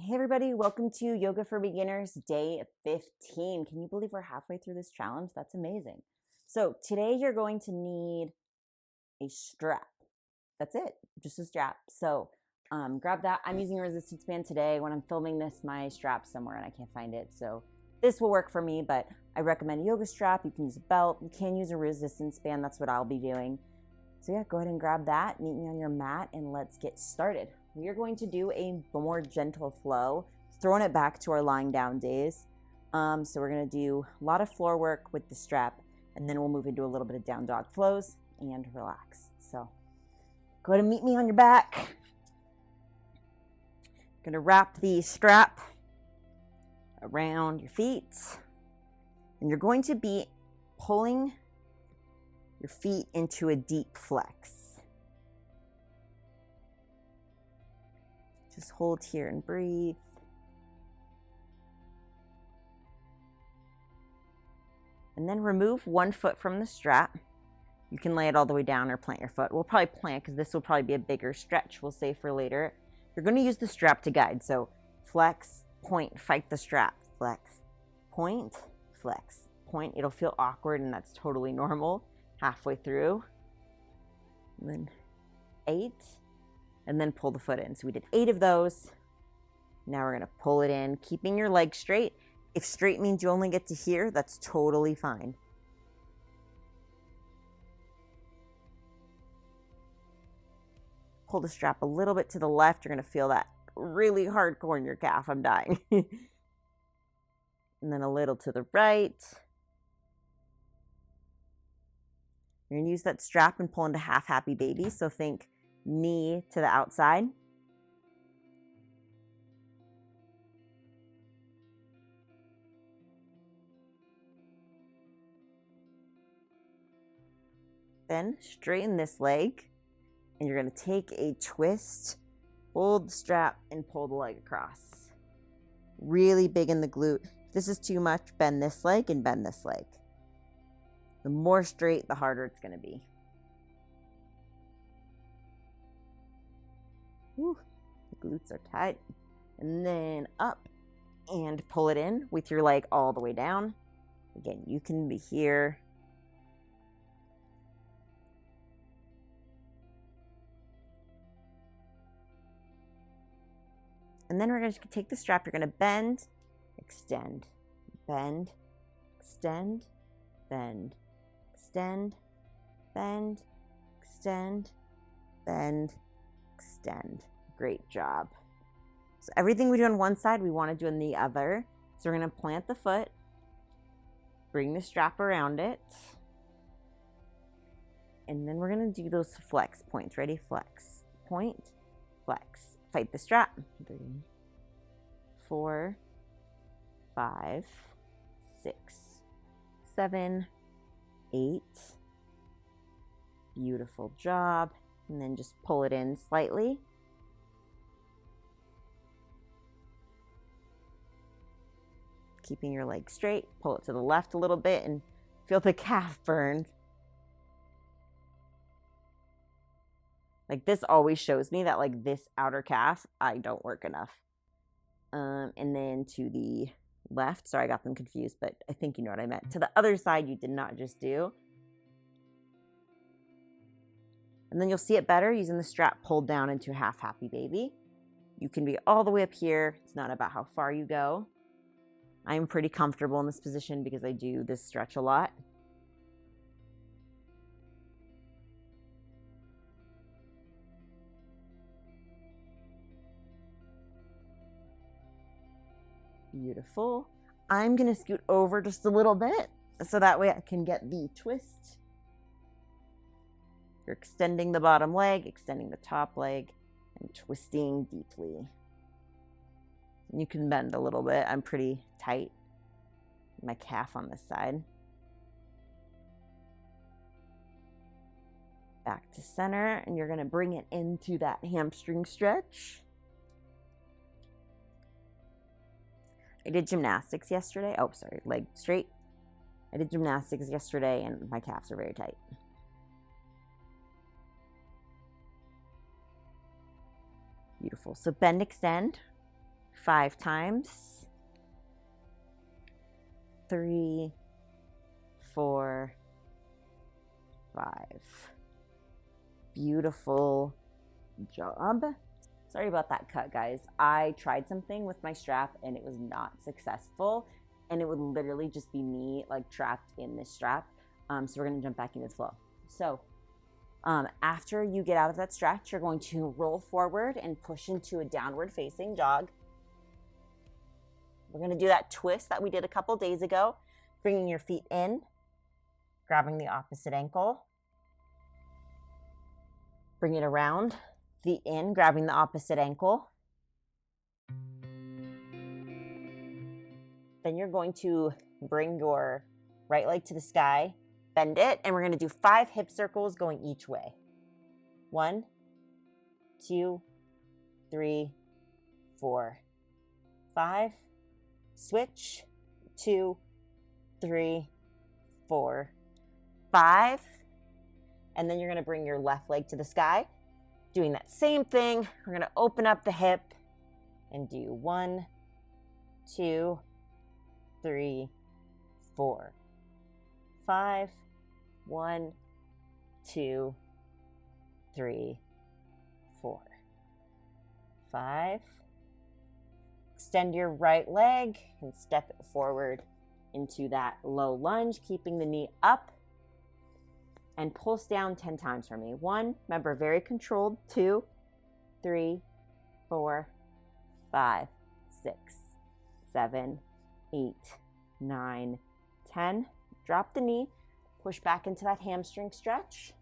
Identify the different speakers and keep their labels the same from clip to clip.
Speaker 1: Hey everybody, welcome to Yoga for Beginners Day 15. Can you believe we're halfway through this challenge? That's amazing. So today you're going to need a strap. That's it, just a strap. So grab that. I'm using a resistance band today. When I'm filming this, my strap's somewhere and I can't find it. So this will work for me, but I recommend a yoga strap. You can use a belt. You can use a resistance band. That's what I'll be doing. So yeah, go ahead and grab that. Meet me on your mat and let's get started. We are going to do a more gentle flow, throwing it back to our lying down days. So we're going to do a lot of floor work with the strap, and then we'll move into a little bit of down dog flows and relax. So go ahead and meet me on your back. Going to wrap the strap around your feet, and you're going to be pulling your feet into a deep flex. Just hold here and breathe. And then remove one foot from the strap. You can lay it all the way down or plant your foot. We'll probably plant because this will probably be a bigger stretch, we'll save for later. You're going to use the strap to guide. So flex, point, fight the strap. Flex, point, flex, point. It'll feel awkward and that's totally normal halfway through. And then 8. And then pull the foot in. So we did 8 of those. Now we're gonna pull it in, keeping your legs straight. If straight means you only get to here, that's totally fine. Pull the strap a little bit to the left. You're gonna feel that really hardcore in your calf. I'm dying. And then a little to the right. You're gonna use that strap and pull into half happy baby. So think knee to the outside. Then straighten this leg, and you're going to take a twist, hold the strap, and pull the leg across. Really big in the glute. If this is too much, bend this leg and bend this leg. The more straight, the harder it's going to be. Whew, the glutes are tight. And then up and pull it in with your leg all the way down. Again, you can be here. And then we're going to take the strap. You're going to bend, extend, bend, extend, bend, extend, bend, extend, bend, extend. Great job. So everything we do on one side, we want to do on the other. So we're going to plant the foot, bring the strap around it, and then we're going to do those flex points. Ready? Flex, point, flex. Fight the strap. 3, 4, 5, 6, 7, 8. Beautiful job. And then just pull it in slightly. Keeping your leg straight. Pull it to the left a little bit and feel the calf burn. Like this always shows me that like this outer calf, I don't work enough. And then to the left, sorry, I got them confused, but I think you know what I meant. To the other side, you did not just do. And then you'll see it better using the strap pulled down into a half happy baby. You can be all the way up here. It's not about how far you go. I'm pretty comfortable in this position because I do this stretch a lot. Beautiful. I'm going to scoot over just a little bit so that way I can get the twist. You're extending the bottom leg, extending the top leg, and twisting deeply. You can bend a little bit. I'm pretty tight. My calf on this side. Back to center, and you're going to bring it into that hamstring stretch. I did gymnastics yesterday. Oh, sorry, leg straight. I did gymnastics yesterday, and my calves are very tight. Beautiful. So bend, extend. 5 times. 3, 4, 5. Beautiful job. Sorry about that cut, guys. I tried something with my strap and it was not successful, and it would literally just be me like trapped in this strap. So we're going to jump back into the flow. So after you get out of that stretch, you're going to roll forward and push into a downward facing jog. We're going to do that twist that we did a couple days ago, bringing your feet in, grabbing the opposite ankle, bring it around, feet in, grabbing the opposite ankle. Then you're going to bring your right leg to the sky, bend it, and we're going to do 5 hip circles going each way. 1, 2, 3, 4, 5. Switch. 2, 3, 4, 5. And then you're going to bring your left leg to the sky. Doing that same thing, we're going to open up the hip and do 1, 2, 3, 4, 5. 1, 2, 3, 4, 5. Extend your right leg and step it forward into that low lunge, keeping the knee up, and pulse down 10 times for me. 1, remember, very controlled. 2, 3, 4, 5, 6, 7, 8, 9, 10. Drop the knee, push back into that hamstring stretch.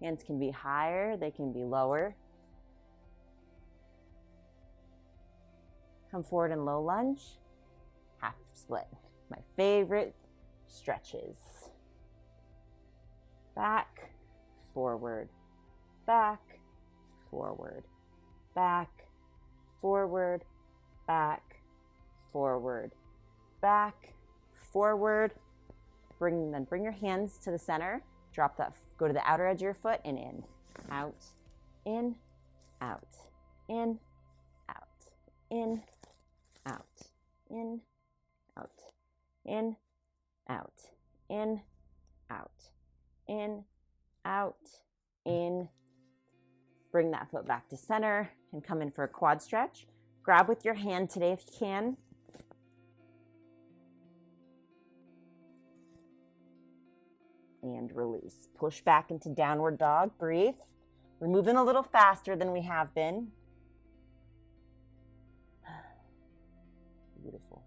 Speaker 1: Hands can be higher, they can be lower. Come forward in low lunge, half split. My favorite stretches. Back, forward, back, forward, back, forward, back, forward, back, forward. Bring your hands to the center. Drop that, go to the outer edge of your foot and in, out, in, out, in, out, in, out, in, out, in, out, in, out, in, out, in. Bring that foot back to center and come in for a quad stretch. Grab with your hand today if you can. And release. Push back into downward dog. Breathe. We're moving a little faster than we have been. Beautiful.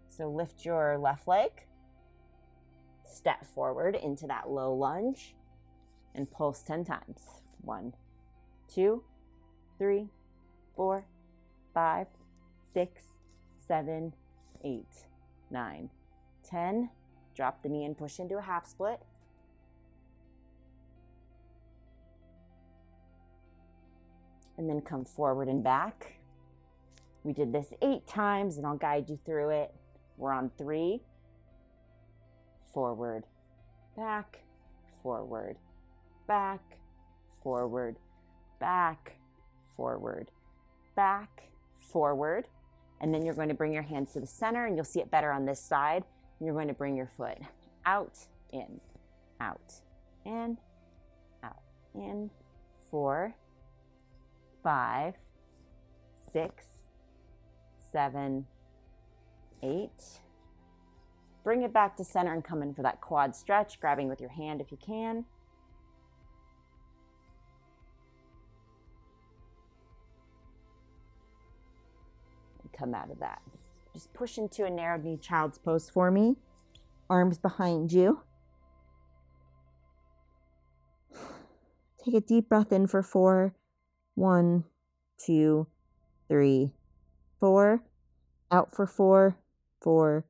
Speaker 1: So lift your left leg. Step forward into that low lunge and pulse 10 times. 1, 2, 3, 4, 5, 6, 7, 8, 9, 10. Drop the knee and push into a half split. And then come forward and back. We did this 8 times and I'll guide you through it. We're on 3. Forward, back, forward, back, forward, back, forward, back, forward. And then you're going to bring your hands to the center and you'll see it better on this side. You're going to bring your foot out, in, out, in, out, in. 4, 5, 6, 7, 8. Bring it back to center and come in for that quad stretch, grabbing with your hand if you can. And come out of that. Just push into a narrowed knee child's pose for me. Arms behind you. Take a deep breath in for 4. 1, 2, 3, 4. Out for 4, 4,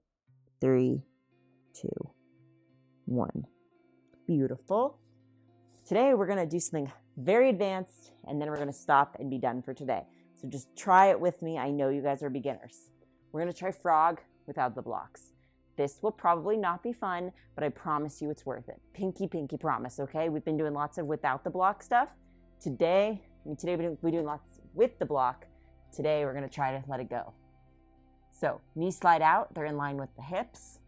Speaker 1: 3, 2, 1. Beautiful. Today we're going to do something very advanced and then we're going to stop and be done for today. So just try it with me. I know you guys are beginners. We're going to try frog without the blocks. This will probably not be fun, but I promise you it's worth it. Pinky, pinky promise, okay? We've been doing lots of without the block stuff. Today we're doing lots with the block. Today, we're gonna try to let it go. So, knees slide out, they're in line with the hips.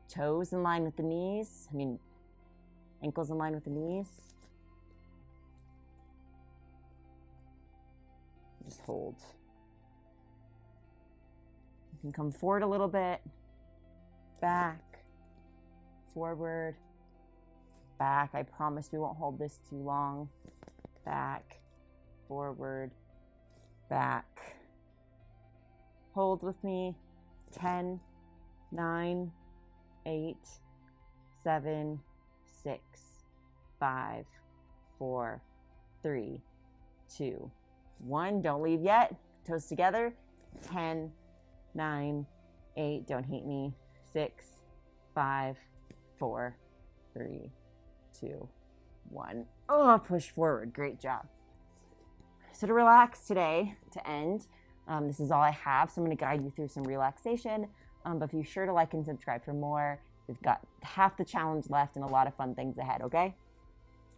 Speaker 1: Toes in line with the knees. Ankles in line with the knees. Just hold. You can come forward a little bit. Back, forward, back. I promise we won't hold this too long. Back, forward, back. Hold with me. 10, 9, 8, 7, 6, 5, 4, 3, 2, 1. Don't leave yet. Toes together. 10, 9, 8. Don't hate me. 6, 5, 4, 3, 2, 1. Oh, push forward. Great job. So to relax today, to end, this is all I have. So I'm going to guide you through some relaxation. But be sure to like and subscribe for more. We've got half the challenge left and a lot of fun things ahead, okay?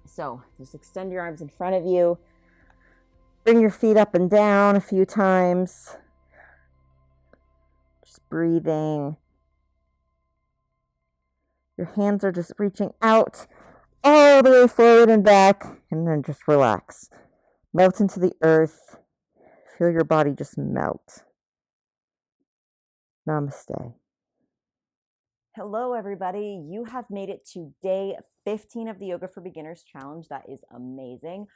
Speaker 1: So just extend your arms in front of you. Bring your feet up and down a few times. Just breathing. Your hands are just reaching out all the way forward and back, and then just relax. Melt into the earth. Feel your body just melt. Namaste. Hello, everybody. You have made it to day 15 of the Yoga for Beginners challenge. That is amazing.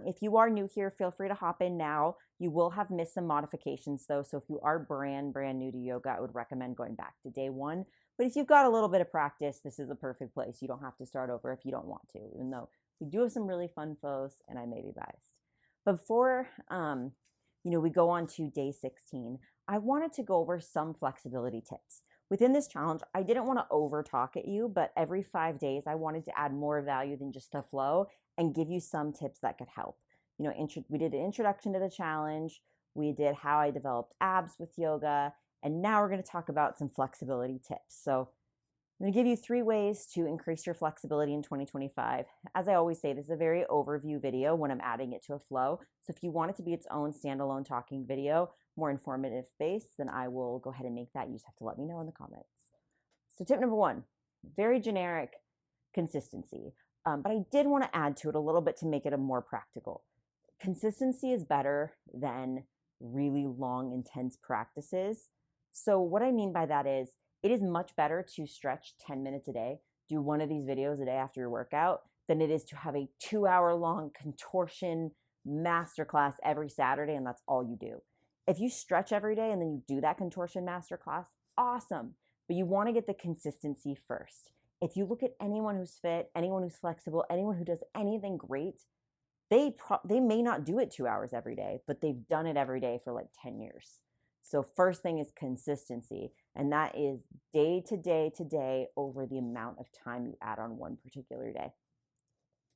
Speaker 1: If you are new here, feel free to hop in now. You will have missed some modifications, though. So if you are brand new to yoga, I would recommend going back to day 1. But if you've got a little bit of practice, this is a perfect place. You don't have to start over if you don't want to, even though we do have some really fun posts, and I may be biased. But before we go on to day 16, I wanted to go over some flexibility tips. Within this challenge, I didn't want to over talk at you, but every 5 days, I wanted to add more value than just the flow and give you some tips that could help. We did an introduction to the challenge. We did how I developed abs with yoga. And now we're going to talk about some flexibility tips. So I'm going to give you 3 ways to increase your flexibility in 2025. As I always say, this is a very overview video when I'm adding it to a flow. So if you want it to be its own standalone talking video, more informative based, then I will go ahead and make that. You just have to let me know in the comments. So tip number 1, very generic, consistency. But I did want to add to it a little bit to make it a more practical. Consistency is better than really long, intense practices. So what I mean by that is, it is much better to stretch 10 minutes a day, do one of these videos a day after your workout, than it is to have a 2-hour-long contortion masterclass every Saturday, and that's all you do. If you stretch every day and then you do that contortion masterclass, awesome. But you want to get the consistency first. If you look at anyone who's fit, anyone who's flexible, anyone who does anything great, they may not do it 2 hours every day, but they've done it every day for like 10 years. So first thing is consistency, and that is day to day to day over the amount of time you add on one particular day.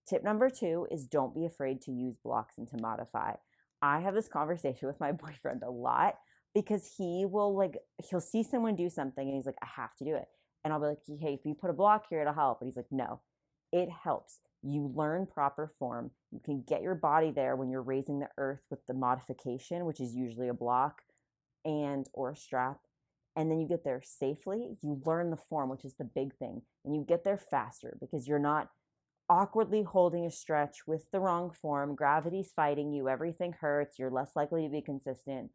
Speaker 1: Tip number 2 is don't be afraid to use blocks and to modify. I have this conversation with my boyfriend a lot because he'll see someone do something and he's like, I have to do it. And I'll be like, hey, if you put a block here, it'll help. And he's like, no, it helps. You learn proper form. You can get your body there when you're raising the earth with the modification, which is usually a block or a strap. And then you get there safely. You learn the form, which is the big thing. And you get there faster because you're not awkwardly holding a stretch with the wrong form. Gravity's fighting you. Everything hurts. You're less likely to be consistent.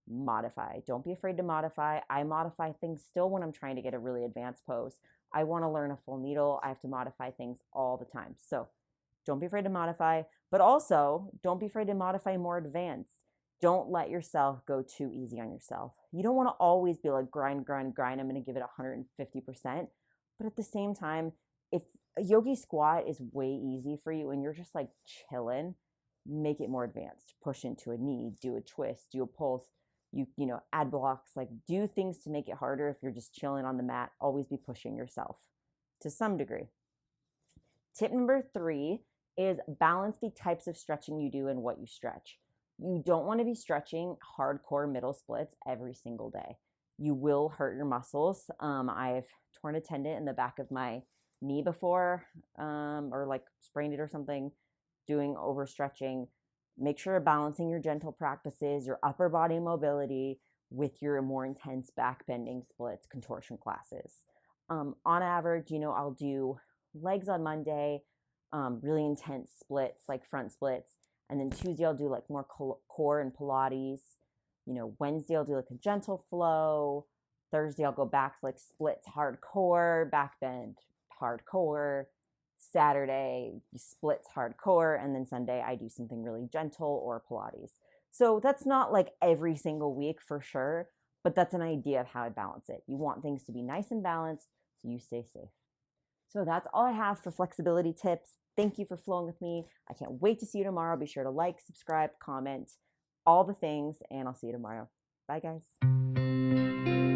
Speaker 1: Modify. Don't be afraid to modify. I modify things still when I'm trying to get a really advanced pose. I want to learn a full needle. I have to modify things all the time. So don't be afraid to modify, but also don't be afraid to modify more advanced. Don't let yourself go too easy on yourself. You don't want to always be like grind. I'm going to give it 150%. But at the same time, if a yogi squat is way easy for you and you're just like chilling, make it more advanced. Push into a knee, do a twist, do a pulse. Add blocks, like do things to make it harder. If you're just chilling on the mat, always be pushing yourself to some degree. Tip number 3 is balance the types of stretching you do and what you stretch. You don't want to be stretching hardcore middle splits every single day. You will hurt your muscles. I've torn a tendon in the back of my knee before, or like sprained it or something, doing overstretching. make sure you're balancing your gentle practices, your upper body mobility with your more intense back bending splits, contortion classes. On average, I'll do legs on Monday, really intense splits, like front splits. And then Tuesday, I'll do like more core and Pilates. Wednesday, I'll do like a gentle flow. Thursday, I'll go back to like splits, hardcore, back bend, hardcore. Saturday, splits, hardcore. And then Sunday, I do something really gentle or Pilates. So that's not like every single week for sure, but that's an idea of how I balance it. You want things to be nice and balanced so you stay safe. So that's all I have for flexibility tips. Thank you for flowing with me. I can't wait to see you tomorrow. Be sure to like, subscribe, comment, all the things, and I'll see you tomorrow. Bye, guys.